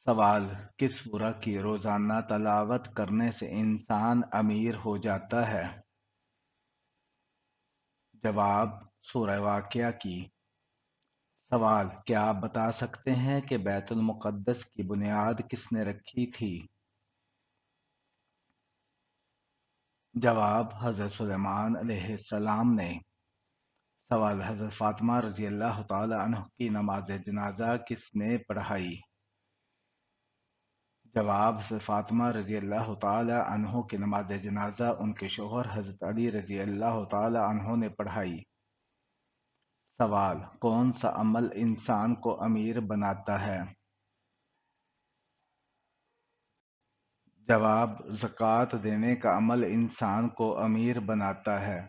سوال: کس سورہ کی روزانہ تلاوت کرنے سے انسان امیر ہو جاتا ہے؟ جواب: سورہ واقعہ کی۔ سوال: کیا آپ بتا سکتے ہیں کہ بیت المقدس کی بنیاد کس نے رکھی تھی؟ جواب: حضرت سلیمان علیہ السلام نے۔ سوال: حضرت فاطمہ رضی اللہ تعالی عنہ کی نماز جنازہ کس نے پڑھائی؟ جواب: حضرت فاطمہ رضی اللہ تعالی عنہ کی نماز جنازہ ان کے شوہر حضرت علی رضی اللہ تعالی عنہ نے پڑھائی۔ سوال: کون سا عمل انسان کو امیر بناتا ہے؟ جواب: زکوٰۃ دینے کا عمل انسان کو امیر بناتا ہے۔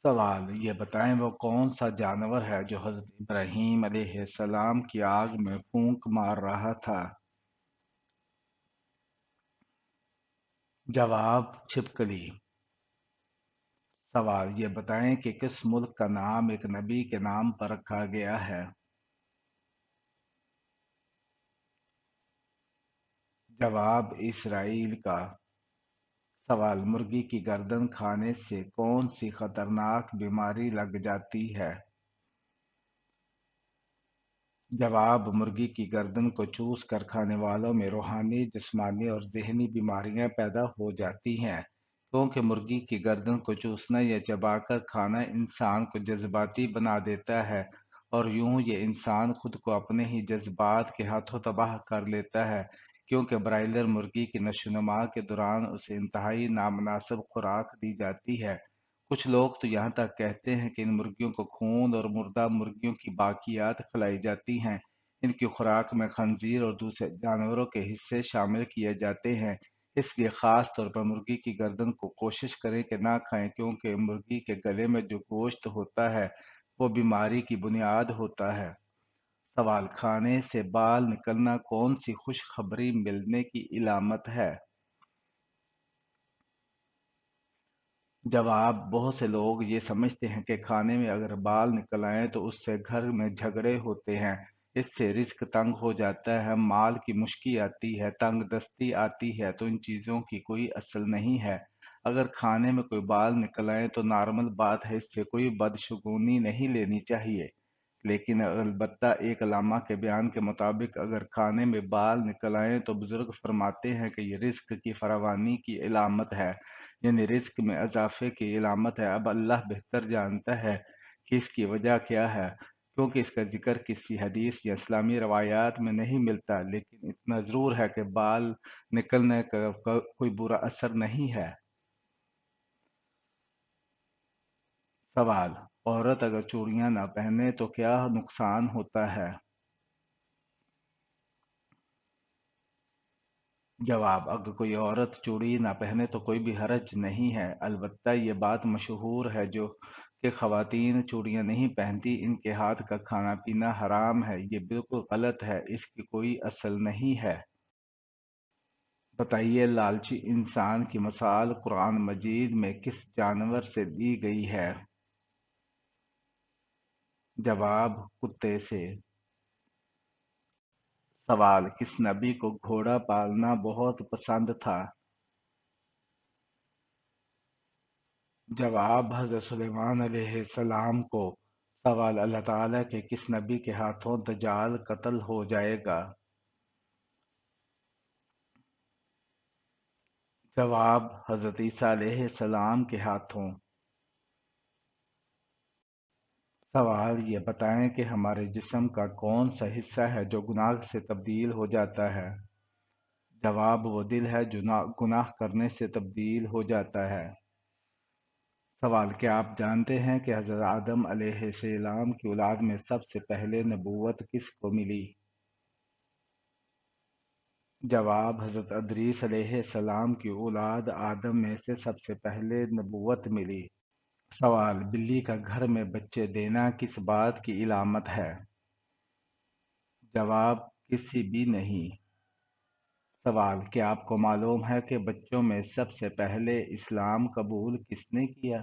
سوال: یہ بتائیں وہ کون سا جانور ہے جو حضرت ابراہیم علیہ السلام کی آگ میں پھونک مار رہا تھا؟ جواب: چھپکلی۔ سوال: یہ بتائیں کہ کس ملک کا نام ایک نبی کے نام پر رکھا گیا ہے؟ جواب: اسرائیل کا۔ سوال: مرغی کی گردن کھانے سے کون سی خطرناک بیماری لگ جاتی ہے؟ جواب: مرغی کی گردن کو چوس کر کھانے والوں میں روحانی، جسمانی اور ذہنی بیماریاں پیدا ہو جاتی ہیں، کیونکہ مرغی کی گردن کو چوسنا یا چبا کر کھانا انسان کو جذباتی بنا دیتا ہے، اور یوں یہ انسان خود کو اپنے ہی جذبات کے ہاتھوں تباہ کر لیتا ہے، کیونکہ برائلر مرغی کی نشو و نما کے دوران اسے انتہائی نامناسب خوراک دی جاتی ہے۔ کچھ لوگ تو یہاں تک کہتے ہیں کہ ان مرغیوں کو خون اور مردہ مرغیوں کی باقیات کھلائی جاتی ہیں۔ ان کی خوراک میں خنزیر اور دوسرے جانوروں کے حصے شامل کیے جاتے ہیں، اس لیے خاص طور پر مرغی کی گردن کو کوشش کریں کہ نہ کھائیں، کیونکہ مرغی کے گلے میں جو گوشت ہوتا ہے وہ بیماری کی بنیاد ہوتا ہے۔ سوال: کھانے سے بال نکلنا کون سی خوشخبری ملنے کی علامت ہے؟ جواب: بہت سے لوگ یہ سمجھتے ہیں کہ کھانے میں اگر بال نکل آئیں تو اس سے گھر میں جھگڑے ہوتے ہیں، اس سے رزق تنگ ہو جاتا ہے، مال کی مشکل آتی ہے، تنگ دستی آتی ہے، تو ان چیزوں کی کوئی اصل نہیں ہے۔ اگر کھانے میں کوئی بال نکل آئیں تو نارمل بات ہے، اس سے کوئی بدشگونی نہیں لینی چاہیے، لیکن البتہ ایک علامہ کے بیان کے مطابق اگر کھانے میں بال نکل آئیں تو بزرگ فرماتے ہیں کہ یہ رزق کی فراوانی کی علامت ہے، یعنی رزق میں اضافے کی علامت ہے۔ اب اللہ بہتر جانتا ہے کہ اس کی وجہ کیا ہے، کیونکہ اس کا ذکر کسی حدیث یا اسلامی روایات میں نہیں ملتا، لیکن اتنا ضرور ہے کہ بال نکلنے کا کوئی برا اثر نہیں ہے۔ سوال: عورت اگر چوڑیاں نہ پہنے تو کیا نقصان ہوتا ہے؟ جواب: اگر کوئی عورت چوڑی نہ پہنے تو کوئی بھی حرج نہیں ہے، البتہ یہ بات مشہور ہے جو کہ خواتین چوڑیاں نہیں پہنتی ان کے ہاتھ کا کھانا پینا حرام ہے، یہ بالکل غلط ہے، اس کی کوئی اصل نہیں ہے۔ بتائیے، لالچی انسان کی مثال قرآن مجید میں کس جانور سے دی گئی ہے؟ جواب: کتے سے۔ سوال: کس نبی کو گھوڑا پالنا بہت پسند تھا؟ جواب: حضرت سلیمان علیہ السلام کو۔ سوال: اللہ تعالیٰ کے کس نبی کے ہاتھوں دجال قتل ہو جائے گا؟ جواب: حضرت عیسیٰ علیہ السلام کے ہاتھوں۔ سوال: یہ بتائیں کہ ہمارے جسم کا کون سا حصہ ہے جو گناہ سے تبدیل ہو جاتا ہے؟ جواب: وہ دل ہے جو گناہ کرنے سے تبدیل ہو جاتا ہے۔ سوال: کیا آپ جانتے ہیں کہ حضرت آدم علیہ السلام کی اولاد میں سب سے پہلے نبوت کس کو ملی؟ جواب: حضرت ادریس علیہ السلام کی اولاد آدم میں سے سب سے پہلے نبوت ملی۔ سوال: بلی کا گھر میں بچے دینا کس بات کی علامت ہے؟ جواب: کسی بھی نہیں۔ سوال: کیا آپ کو معلوم ہے کہ بچوں میں سب سے پہلے اسلام قبول کس نے کیا؟